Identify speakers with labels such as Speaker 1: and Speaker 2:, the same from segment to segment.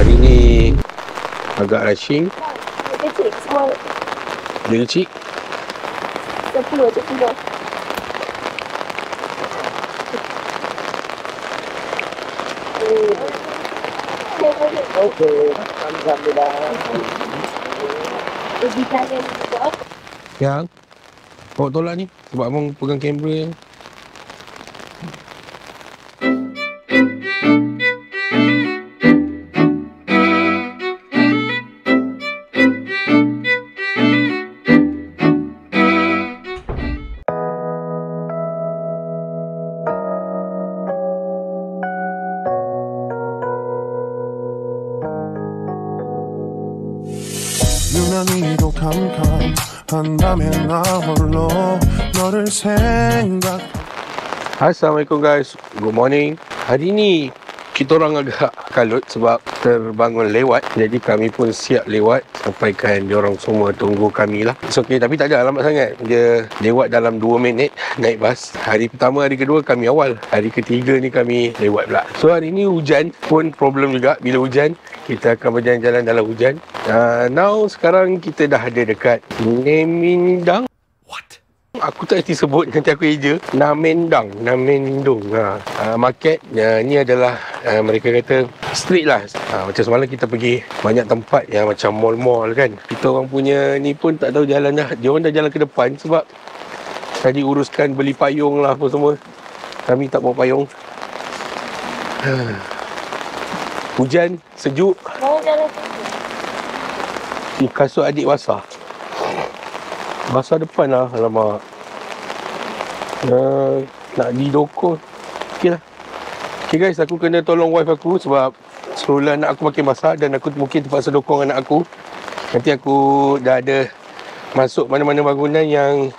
Speaker 1: Hari ni agak rushing.
Speaker 2: Kecil semua.
Speaker 1: Dia kecil.
Speaker 2: 10 je kilo. Okey, alhamdulillah.
Speaker 1: Yang bawa tolak ni sebab abang pegang kamera.
Speaker 3: 유난히도 캄캄한다면 나 홀로 너를 생각.
Speaker 1: Assalamualaikum guys, good morning. Hari ni kita orang agak kalut sebab terbangun lewat. Jadi kami pun siap lewat. Sampaikan diorang semua tunggu kami lah. It's okay, tapi tak ada lambat sangat. Dia lewat dalam 2 minit naik bas. Hari pertama, hari kedua kami awal. Hari ketiga ni kami lewat pula. So hari ni hujan pun problem juga. Bila hujan kita akan berjalan-jalan dalam hujan. Now sekarang kita dah ada dekat Namendang. What? Aku tak erti sebut, nanti aku eja. Namendang market. Ni adalah mereka kata street lah. Macam semalam kita pergi banyak tempat yang macam mall-mall kan. Kita orang punya ni pun tak tahu jalan dah. Dia orang dah jalan ke depan sebab tadi uruskan beli payung lah apa semua. Kami tak bawa payung. Hujan, sejuk. Kasut adik basah. Basah depan lah, alamak. Nak didokor. Okey lah. Okay guys, aku kena tolong wife aku sebab stroller anak aku makin basah dan aku mungkin terpaksa dokong anak aku. Nanti aku dah ada masuk mana-mana bangunan yang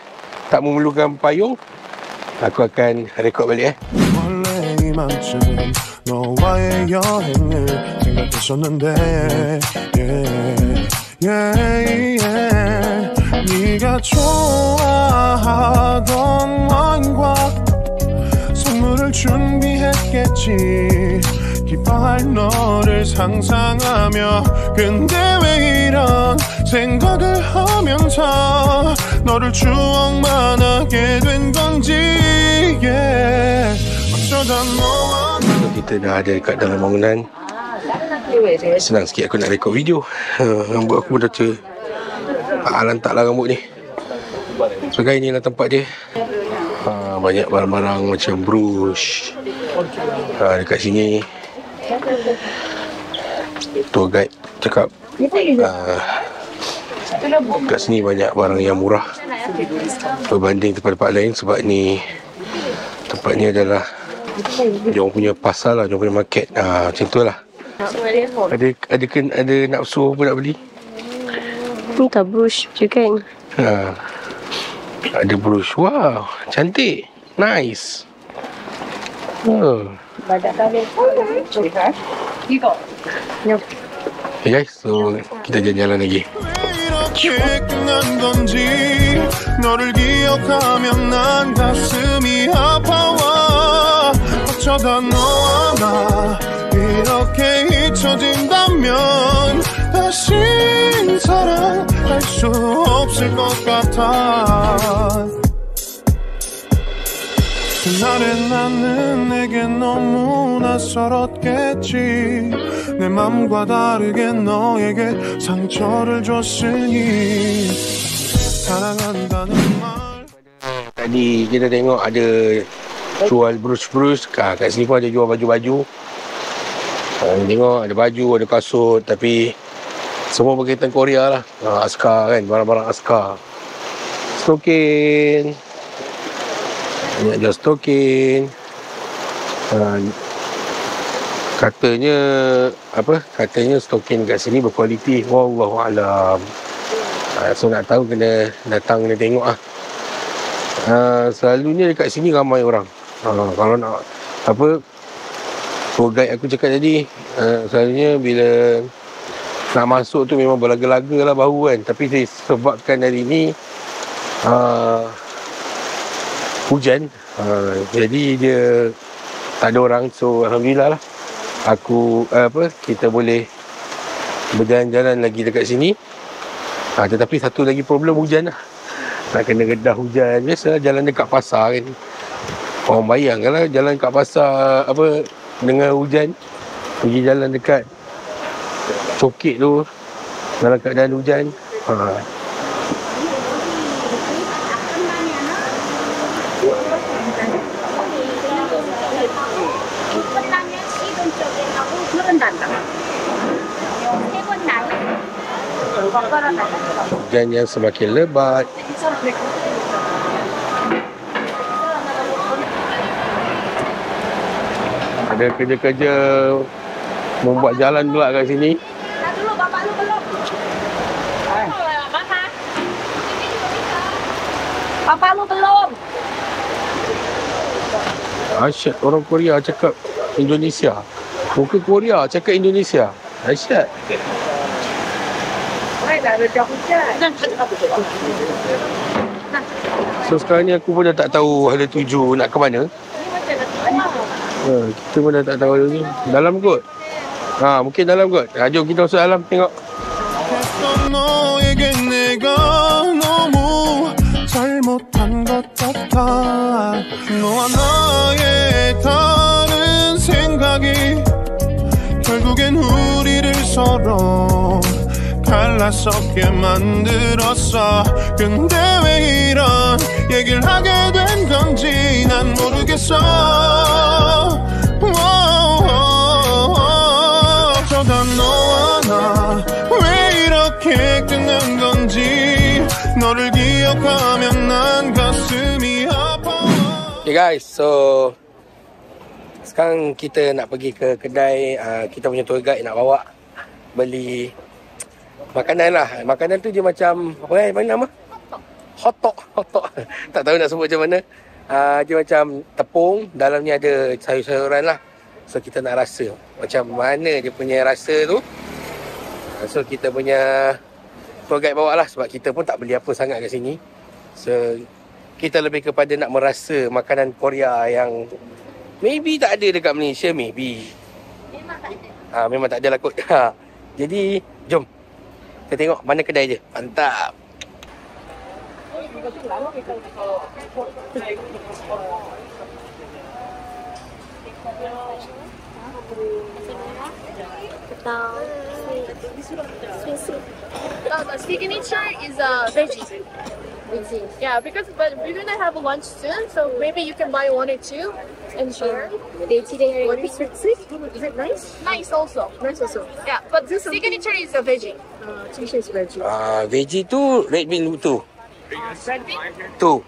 Speaker 1: tak memerlukan payung, aku akan rekod balik
Speaker 3: 너와의 여행을 생각했었는데 네가 좋아하던 와인과 선물을 준비했겠지. 기뻐할 너를 상상하며 근데 왜 이런 생각을 하면서 너를 추억만 하게 된 건지 어쩌다 너와
Speaker 1: kita dah ada dekat dalam bangunan. Senang sikit aku nak rekod video. Rambut aku dah lantak lah rambut ni. So guys, ni lah tempat dia. Banyak barang-barang macam brush. Dekat sini tour guide cakap kat sini banyak barang yang murah berbanding tempat-tempat lain. Sebab ni tempat ni adalah dia orang punya pasar lah, dia orang punya market. Macam tu lah. Ada nafsu apa nak beli?
Speaker 2: Minta brush je kan.
Speaker 1: Ada brush. Wow, cantik. Nice. Okay guys, so kita jalan-jalan lagi.
Speaker 3: 끝난 건지 너를 기억하면 난 가슴이 아파와 어쩌다 너와 나 이렇게 잊혀진다면 다시 사랑할 수 없을 것 같아. 그날의 나는 내게 너무 낯설었겠지. 내 맘과 다르게 너에게 상처를 줬으니 사랑한다는 말.
Speaker 1: Tadi kita tengok ada jual brush-brush. Kat sini pun ada jual baju-baju. Tengok ada baju, ada kasut, tapi semua berkaitan Korea lah. Askar kan, barang-barang askar. Stokin. Banyak jual stokin. Katanya stokin kat sini berkualiti. Wallahualam. So nak tahu kena datang, kena tengok lah. Selalunya dekat sini ramai orang. Kalau nak tour guide aku cakap tadi, selalunya bila nak masuk tu memang berlaga-laga lah bahu kan. Tapi sebabkan hari ni hujan, jadi dia tak ada orang. So alhamdulillah lah, kita boleh berjalan-jalan lagi dekat sini. Tetapi satu lagi problem hujan lah. Nak kena redah hujan. Biasalah jalan dekat pasar kan. Orang bayangkanlah jalan kat pasar apa dengan hujan. Pergi jalan dekat Cokit tu dalam keadaan hujan. Hujan yang semakin lebat. Ada kerja-kerja membuat jalan pula kat sini.
Speaker 2: Bapak lu belum.
Speaker 1: Asyik orang Korea cakap Indonesia. Bukan Korea cakap Indonesia. Asyik. So sekarang ni aku pun dah tak tahu hala tuju nak ke mana. Kita pun dah tak tahu hala ni. Dalam kot. Mungkin dalam kot. Jom kita masuk dalam tengok.
Speaker 3: 잘못한 것 같아 너와 나의 다른 생각이 결국엔 우리를 서로 갈라서게 만들었어 근데 왜 이런 얘기를 하게 된 건지 난 모르겠어 어쩌다 너와 나 왜 이렇게 끝난 건지 너를 기억하면 난 가슴이 아파.
Speaker 1: Okay guys, so sekarang kita nak pergi ke kedai. Kita punya tour guide nak bawa beli makanan lah. Makanan tu dia macam apa nama? Hotdog. Tak tahu nak sebut macam mana. Dia macam tepung, dalamnya ada sayur-sayuran lah. So kita nak rasa macam mana dia punya rasa tu. So kita punya tour guide bawa lah, sebab kita pun tak beli apa sangat kat sini. So kita lebih kepada nak merasa makanan Korea yang maybe tak ada dekat Malaysia, maybe. Memang tak ada. Memang tak ada lah kot. Jadi jom kita tengok mana kedai dia. Mantap.
Speaker 4: The signature is veggie. Yeah, but we're gonna have a lunch soon, so maybe you can buy one or two and share. What is it? Is it nice? Nice also. Yeah, but the signature is a veggie. Signature is veggie.
Speaker 1: Veggie tu red bean tu.
Speaker 4: Red bean?
Speaker 1: Tu.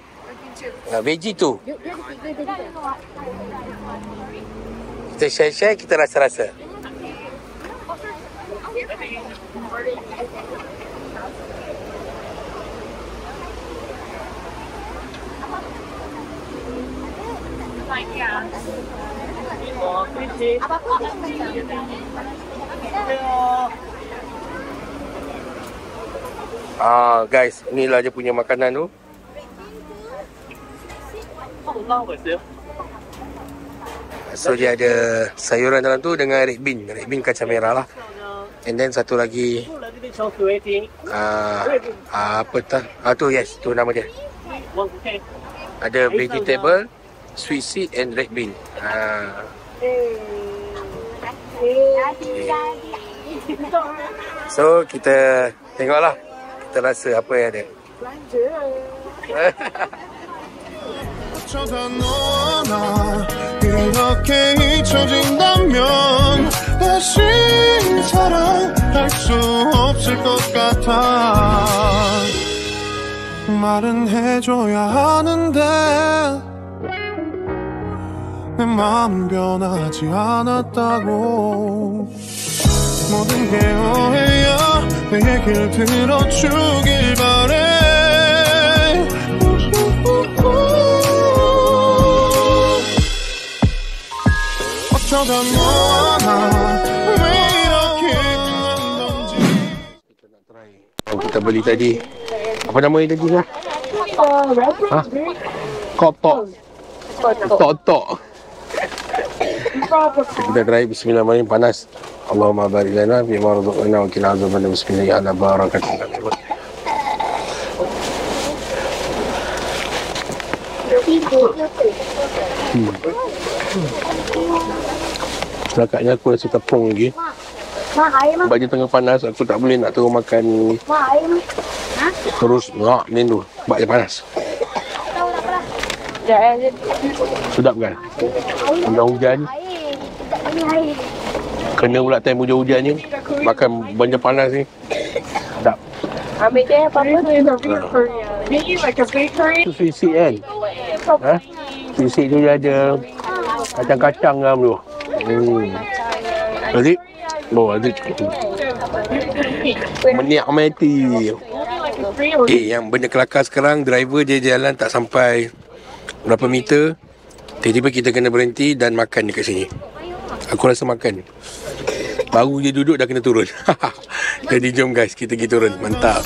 Speaker 4: Veggie
Speaker 1: Veggie
Speaker 4: too.
Speaker 1: tu. Kita share-share, kita rasa-rasa. Guys, inilah dia punya makanan tu. So dia ada sayuran dalam tu dengan red bean kacang merah lah. And then satu lagi apa tak? Tu yes, tu nama dia. Ada vegetable, sweet seed and red bean. So kita tengoklah, kita rasa apa yang ada.
Speaker 3: 어쩌다 너와 나 이렇게 잊혀진다면 다시 사랑할 수 없을 것 같아 말은 해줘야 하는데 내 마음은 변하지 않았다고 모든 게 오해야 내 얘기를 들어주길 바래 어쩌다 너와 나 왜 이렇게 끝난 건지
Speaker 1: Kita nak try. Kita beli tadi. Apa nama dia tadi lah? Kotok. Kita try bismillahirrahmanirrahim. Panas. Allahumma barik lana bima razaqtana wa qina azabannar. Bismillah ala barakatillah. Selakatnya aku rasa tepung lagi. Sebab dia tengah panas, aku tak boleh nak terus makan terus nak ni tu. Sebab dia panas. Sedap kan? Hujan-hujan. Kena pula time hujan-hujan ni. Makan benda panas ni. Sedap.
Speaker 2: Ambil je apa-apa.
Speaker 1: Tu sisik kan? Ha? Sisik tu dia ada kacang-kacang dalam tu. Adik? Oh, adik. Menikmati. Yang benda kelakar sekarang, driver dia jalan tak sampai berapa meter, tiba-tiba kita kena berhenti dan makan dekat sini. Aku rasa makan. Baru je duduk dah kena turun. Jadi jom guys, kita pergi turun. Mantap.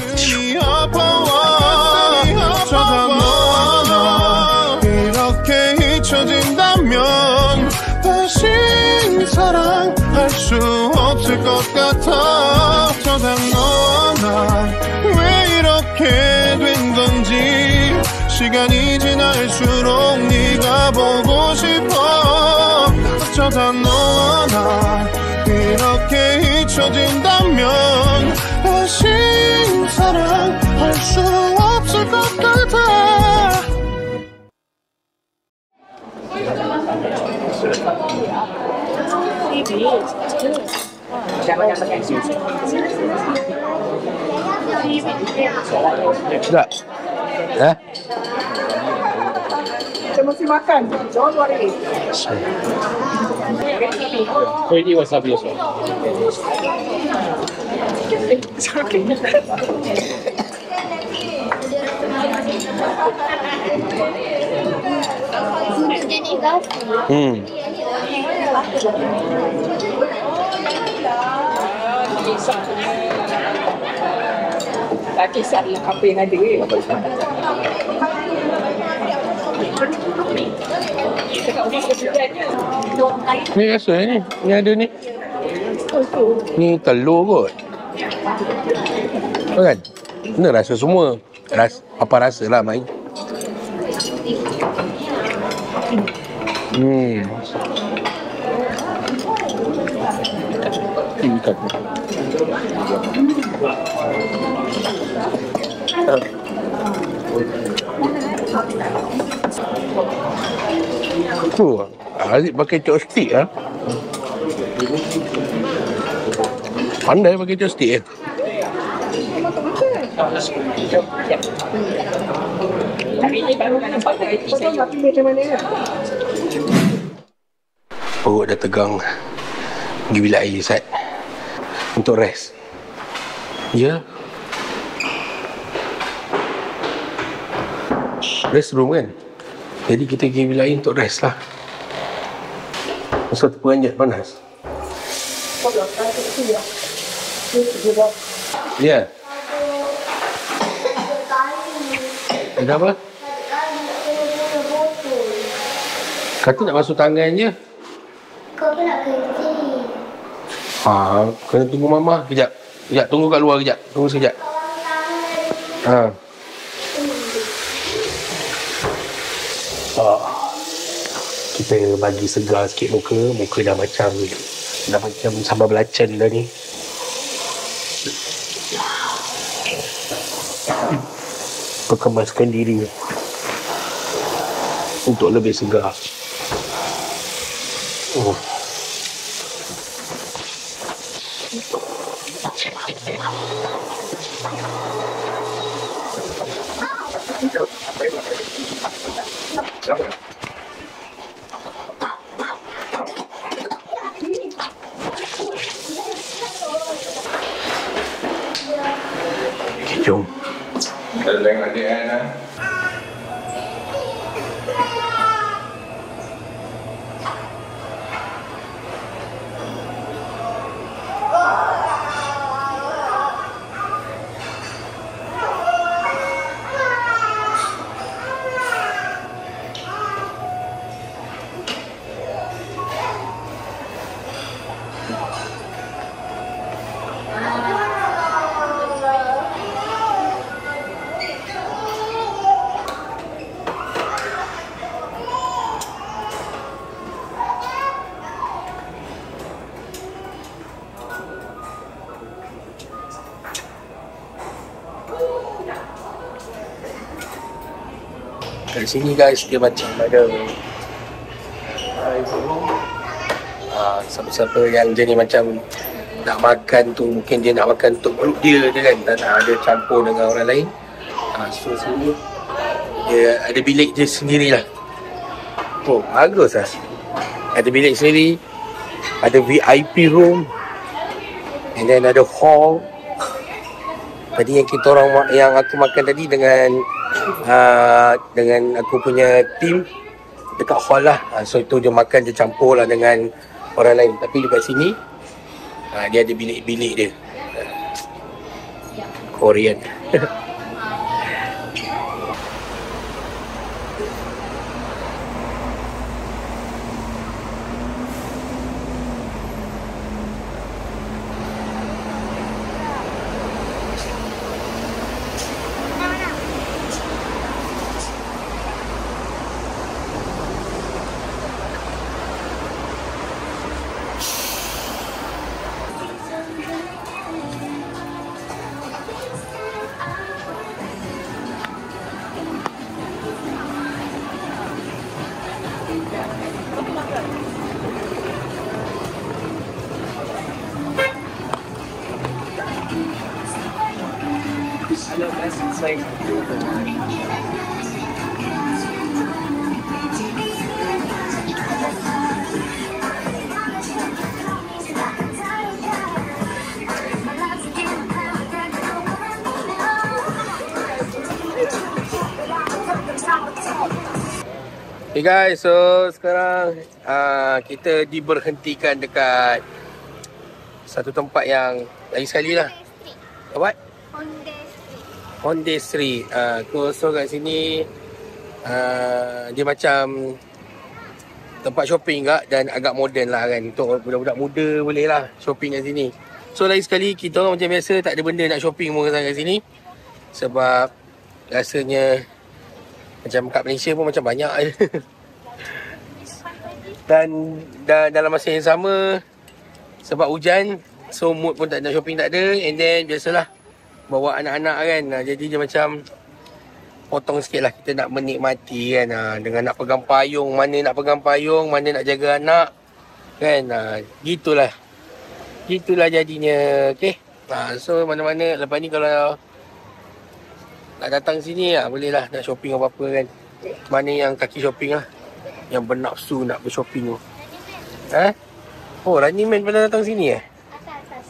Speaker 3: 사랑할 수 없을 것 같아. 저장 너나 왜 이렇게 된 건지 시간이 지날수록 네가 보고 싶어. 저장 너나 이렇게 잊혀진다면 다시 사랑할 수 없을 것 같아.
Speaker 1: Sedap? Eh?
Speaker 5: Kita mesti makan. Don't worry.
Speaker 1: Ini wasabi also.
Speaker 5: It's okay. Tak kisahlah apa yang ada.
Speaker 1: Ni rasa ni. Ni ada ni. Ni telur kot. Kan? Ni rasa semua. Apa rasa lah main. Ikan. Tu Aziz pakai chopstick lah. Pandai pakai chopstick eh.
Speaker 5: Hari ni baru nak nampak variety saya. Macam mana?
Speaker 1: Perut dah tegang. Pergi bilik air Ustaz untuk rest. Ya. Rest room kan. Jadi kita pergi bilik air untuk rest lah. Masa tu peranjat panas. Ya. Ada apa? Kata nak basuh tangan je.
Speaker 6: Kau nak kencing.
Speaker 1: Kena tunggu mama kejap. Kejap, tunggu kat luar kejap. Tunggu sekejap. Kita bagi segar sikit muka. Muka dah macam sambal belacan dah ni. Perkemaskan diri untuk lebih segar. Jom.
Speaker 3: Dalang adik Ana.
Speaker 1: Kat sini guys, dia macam ada siapa-siapa yang jenis macam nak makan tu, mungkin dia nak makan untuk grup dia kan, tak nak ada campur dengan orang lain. So sini dia ada bilik dia sendirilah. Oh, bagus lah. Ada bilik sendiri, ada VIP room, and then ada hall. Tadi yang kita orang, yang aku makan tadi dengan aku punya team dekat hall lah. So itu dia makan, dia campur lah dengan orang lain. Tapi dekat sini dia ada bilik-bilik dia, Korean. Okay guys, so sekarang kita diberhentikan dekat satu tempat yang lagi sekali lah. What? Honda Street. So kat sini dia macam tempat shopping juga dan agak moden lah kan. Untuk budak-budak muda boleh lah shopping kat sini. So lagi sekali kita orang macam biasa tak ada benda nak shopping pun kat sini. Sebab rasanya macam kat Malaysia pun macam banyak je. Dan dalam masa yang sama, sebab hujan, so mood pun tak nak shopping, tak ada. And then biasalah bawa anak-anak kan, jadi dia macam potong sikit lah. Kita nak menikmati kan, dengan nak pegang payung, mana nak pegang payung, mana nak jaga anak kan. Gitulah jadinya. Okay, so mana-mana lepas ni kalau nak datang sini boleh lah, nak shopping apa-apa kan. Mana yang kaki shopping lah, yang bernafsu nak bershopping tu. Oh, Running Man pernah datang sini
Speaker 6: Atas.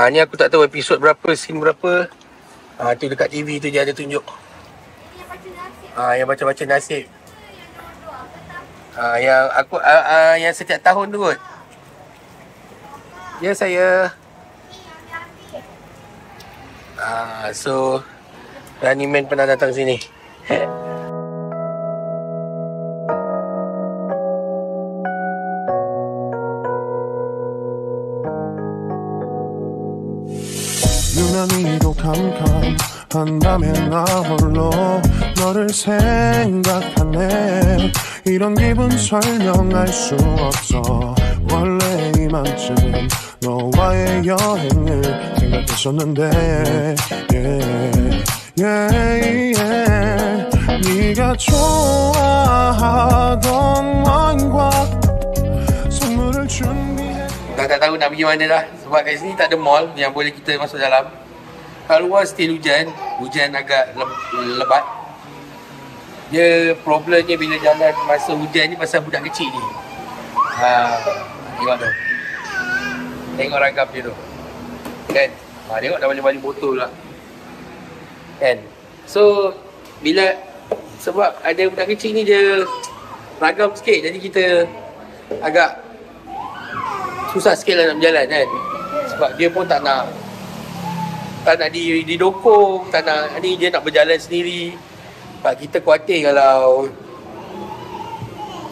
Speaker 1: Ni aku tak tahu episod berapa, scene berapa. Tu dekat TV tu dia ada tunjuk. Yang baca-baca nasib. Yang aku yang setiap tahun tu kot. Ya saya. So Running Man pernah datang sini.
Speaker 3: 유난히도 캄캄한다면 나 홀로 너를 생각하네. 이런 기분 설명할 수 없어. 원래 이맘쯤 너와의 여행을 생각했었는데 네가 좋아하던 와인과 선물을 준비해.
Speaker 1: Dah tak tahu nak pergi mana dah. Sebab kat sini tak ada mall yang boleh kita masuk dalam. Kat luar still hujan agak lebat. Dia problemnya bila jalan masa hujan ni pasal budak kecil ni. Tengok tu. Tengok ragam dia tu. Kan? Tengok dah balik-balik botol lah. Kan? So, sebab ada budak kecil ni dia ragam sikit, jadi kita agak susah sikit lah nak berjalan kan. Sebab dia pun tak nak didokong, tak nak ni, dia nak berjalan sendiri. Sebab kita khawatir kalau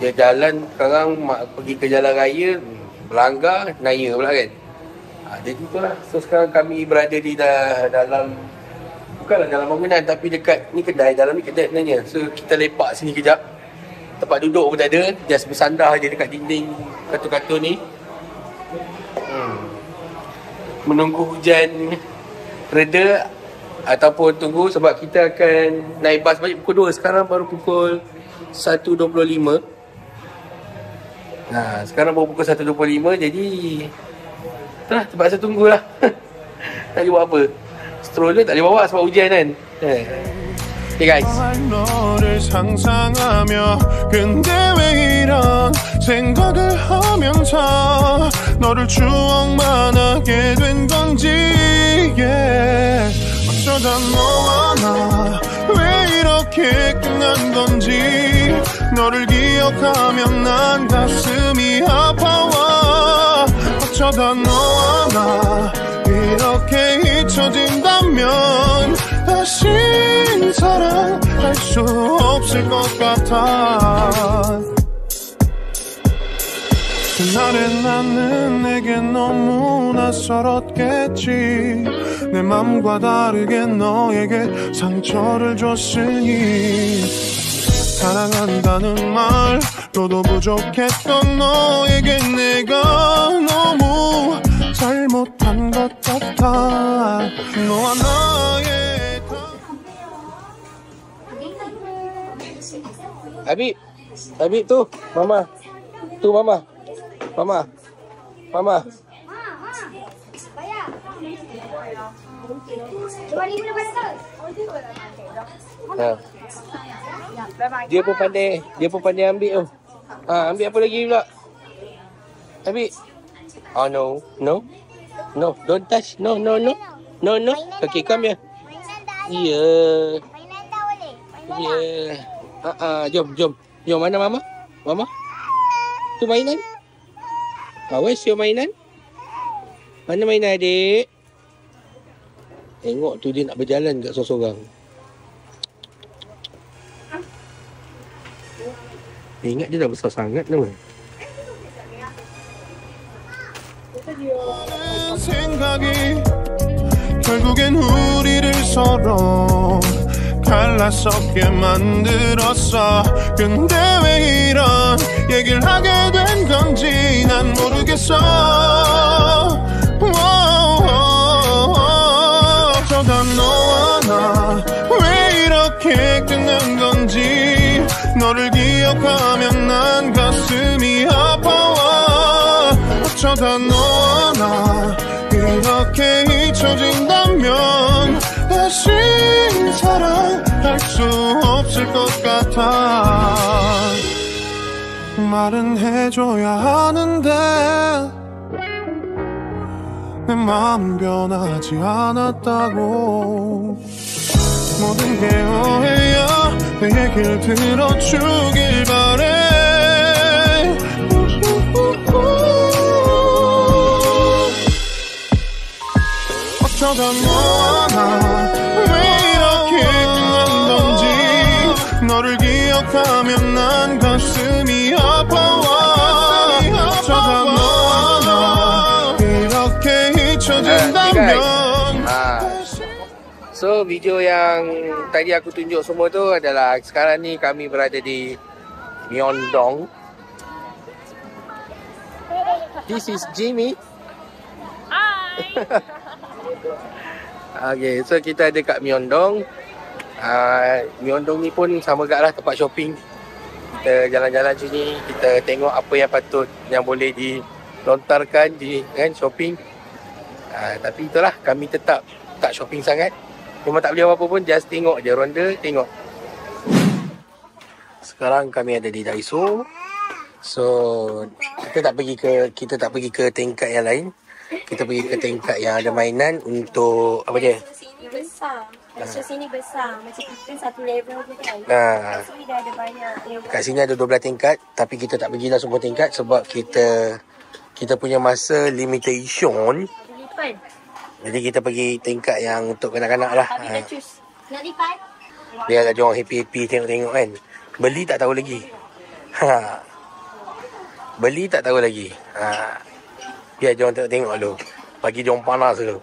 Speaker 1: dia jalan sekarang pergi ke jalan raya, melanggar, naya pula kan. Jadi itulah. So sekarang kami berada di dalam, bukanlah dalam bangunan, tapi dekat ni kedai, dalam ni kedai sebenarnya. So kita lepak sini kejap. Tempat duduk pun tak ada, just bersandar je dekat dinding kartun-kartun ni. Menunggu hujan reda ataupun tunggu sebab kita akan naik bas balik pukul 2. Sekarang baru pukul 1.25. Nah, sekarang baru pukul 1.25, jadi itulah, terpaksa tunggulah. Tak boleh buat apa. Stroller tak boleh bawa sebab hujan kan. Okay guys.
Speaker 3: 너를 상상하며 근데 왜 이런 생각을 하면서 너를 추억만 하게 된 건지 yeah. 어쩌다 너와 나 왜 이렇게 끝난 건지 너를 기억하면 난 가슴이 아파와 어쩌다 너와 나 이렇게 잊혀진다면 다시 사랑할 수 없을 것 같아 그날의 나는 내게 너무 낯설었겠지 내 맘과 다르게 너에게 상처를 줬으니 사랑한다는 말로도 부족했던 너에게 내가 너무 잘못한 것 같아 너와 나의
Speaker 1: Habib tu, Mama. Tu Mama. Mama. Mama. Ha. Dia pun pandai ambil tu. Ambil apa lagi pula? Habib. Oh no. No, don't touch. No. Okay, come here. Yeah. Yeah. Jom. Mana Mama? Tu mainan? Where's your mainan? Mana mainan adik? Tengok tu dia nak berjalan kat sorang-sorang. Ingat dia dah besar sangat nama.
Speaker 3: 생각이 결국엔 우리를 서로 갈라서게 만들었어 근데 왜 이런 얘기를 하게 된 건지 난 모르겠어 어쩌다 너와 나 왜 이렇게 끝난 건지 너를 기억하면 난 가슴이 아파와 어쩌다 너와 나 이렇게 잊혀진다면 다시 사랑할 수 없을 것 같아 말은 해줘야 하는데 내 마음 변하지 않았다고 모든 게 오해야 내 얘기를 들어주길 바래 어쩌다 너와 나 너를 기억하면 난 가슴이 아파와 어쩌다 너와 나 이렇게 잊혀진다면
Speaker 1: So video yang tadi aku tunjuk semua tu adalah sekarang ni kami berada di Myeongdong. This is Jimmy.
Speaker 4: Hi.
Speaker 1: Okay, so kita ada kat Myeongdong. Myeongdong ni pun sama gak lah tempat shopping. Kita jalan-jalan sini, kita tengok apa yang patut, yang boleh dilontarkan di kan shopping. Tapi itulah, kami tetap tak shopping sangat. Memang tak beli apa-apa pun, just tengok je, ronda tengok. Sekarang kami ada di Daiso. So kita tak pergi ke tingkat yang lain. Kita pergi ke tingkat yang ada mainan untuk apa je?
Speaker 2: Sini besar. Macam sini besar. Macam kita satu level je kan. Kat sini dah ada banyak.
Speaker 1: Kat sini ada 12 tingkat. Tapi kita tak pergilah semua tingkat sebab kita punya masa limitation. Jadi kita pergi tingkat yang untuk kanak-kanak lah.
Speaker 2: Tapi dah choose. Nak lipat?
Speaker 1: Biarlah diorang happy-happy tengok-tengok kan. Beli tak tahu lagi. Beli tak tahu lagi. Biar diorang tengok dulu. Bagi diorang panas dulu.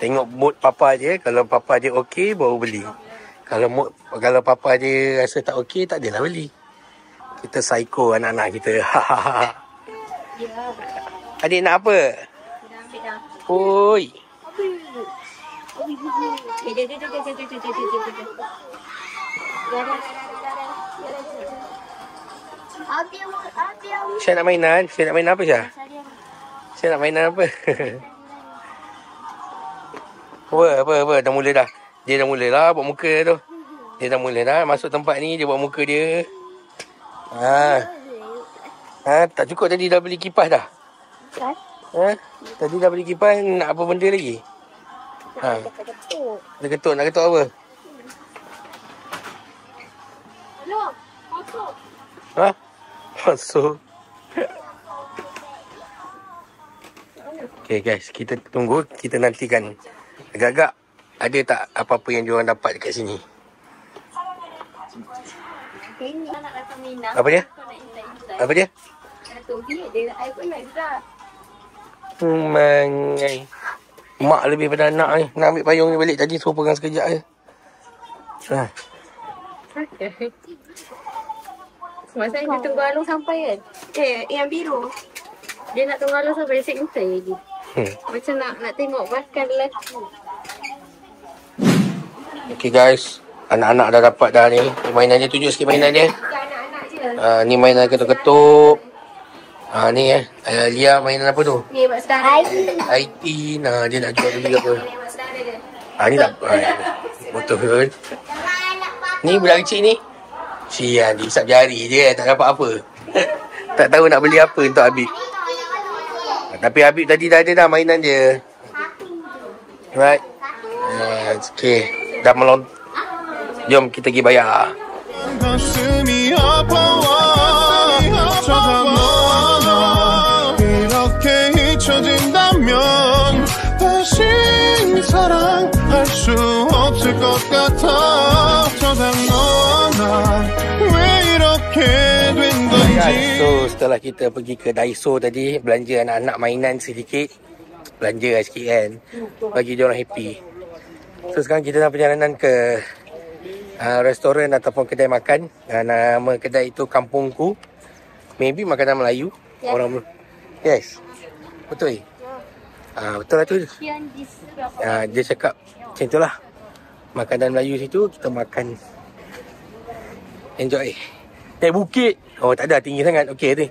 Speaker 1: Tengok mood papa je. Kalau papa dia okey baru beli. Kalau papa dia rasa tak okey, tak adalah beli. Kita psycho anak-anak kita. Adik nak apa? Oi. Saya nak mainan. Saya nak mainan apa Syah? Saya nak mainan apa? Apa? Dah mula dah. Dia dah mula lah buat muka tu. Dia dah mula dah masuk tempat ni. Dia buat muka dia. Tak cukup tadi dah beli kipas dah? Tadi dah beli kipas. Nak apa benda lagi? Nak ketuk apa? Masuk. Okay guys, kita tunggu. Kita nantikan. Agak-agak ada tak apa-apa yang diorang dapat dekat sini? Apa dia? Mak lebih pada anak ni. Nak ambil payung ni balik. Tadi suruh pegang sekejap je.
Speaker 2: Masa dia tunggu Alung sampai kan? Yang biru. Dia nak tunggu Alung sampai, dia sekejap lagi. Macam nak tengok bahkan lelaki.
Speaker 1: Okay guys, anak-anak dah dapat dah ni. Mainan dia, tunjuk sikit mainan dia.
Speaker 2: Anak-anak je.
Speaker 1: Ni mainan ketuk-ketuk. Ni Lia mainan apa tu?
Speaker 2: Ni mak saudara.
Speaker 1: IT. Dia nak jual beli apa?
Speaker 2: Mak saudara dia.
Speaker 1: Ni tak betul. Ni budak kecil ni. Sian, dia isap jari je. Tak dapat apa. Tak tahu nak beli apa untuk Habib. Tapi Habib tadi dah ada dah mainan dia. Right. Okay. Dah melon. Jom kita pergi bayar.
Speaker 3: 가슴이 아파와 쳐다보나 이렇게 잊혀진다면 다시 사랑할 수 없을 것 같아 쳐다보나 왜 이렇게 된 건지.
Speaker 1: So setelah kita pergi ke Daiso tadi, belanja anak-anak mainan sedikit. Belanja sikit kan, bagi dia orang happy. So sekarang kita dalam perjalanan ke restoran ataupun kedai makan. Nama kedai itu Kampungku. Maybe makanan Melayu. Orang yes. Betul. Betul lah tu. Dia cakap macam itulah. Makanan Melayu situ kita makan. Enjoy. Naik bukit. Oh tak ada, tinggi sangat. Okey tu.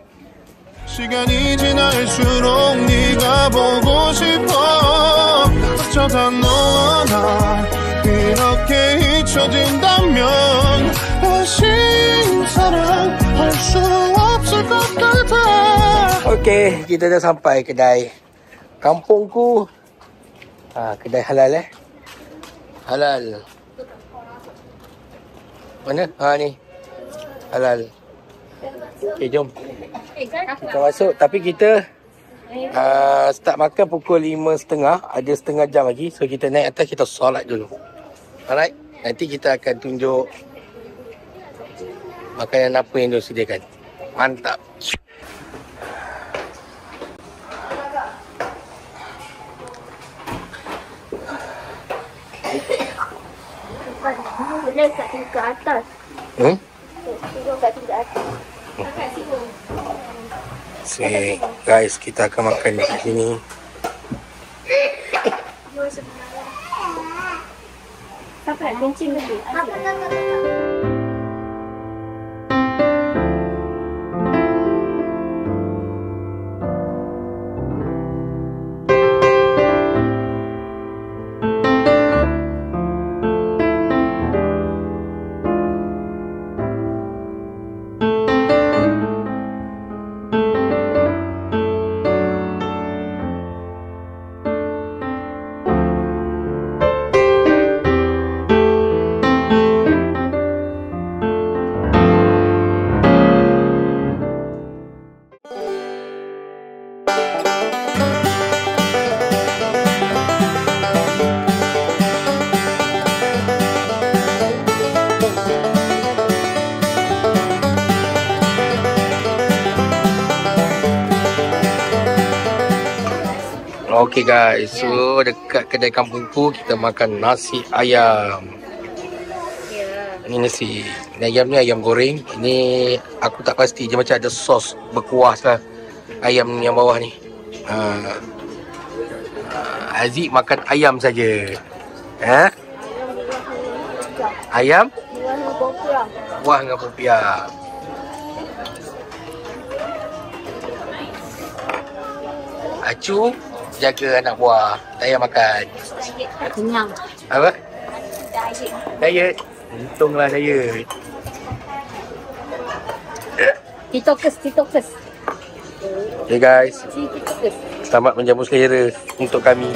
Speaker 3: 시간이 지날수록 네가 보고 싶어 어쩌다 너와 나 이렇게 잊혀진다면 다시 사랑할 수 없을 것 같아.
Speaker 1: Okey, kita dah sampai kedai Kampungku. Kedai halal halal. Mana? Ni halal. Okey, jom kita masuk. Tapi kita start makan pukul 5.30. Ada setengah jam lagi. So kita naik atas, kita solat dulu. Alright. Nanti kita akan tunjuk makanan apa yang dia sediakan. Mantap.
Speaker 2: Boleh kat tingkat atas. Tunggu kat tingkat atas.
Speaker 1: Guys, kita akan makan di sini.
Speaker 2: Siapa nak kencing lagi?
Speaker 1: Okay guys, so dekat kedai Kampungku kita makan nasi ayam. Ini nasi. Ini ayam ni ayam goreng. Ini aku tak pasti, dia macam ada sos berkuah lah. Ayam yang bawah ni. Aziz makan ayam saja. Ha? Ayam?
Speaker 4: Buah dengan popiah.
Speaker 1: Buah dengan popiah. Acu jaga anak buah. Tak payah makan.
Speaker 2: Kenyang.
Speaker 1: Apa? Diet. Untunglah diet.
Speaker 2: Titokus.
Speaker 1: Okay guys,
Speaker 2: Titokus.
Speaker 1: selamat menjamu selera untuk kami.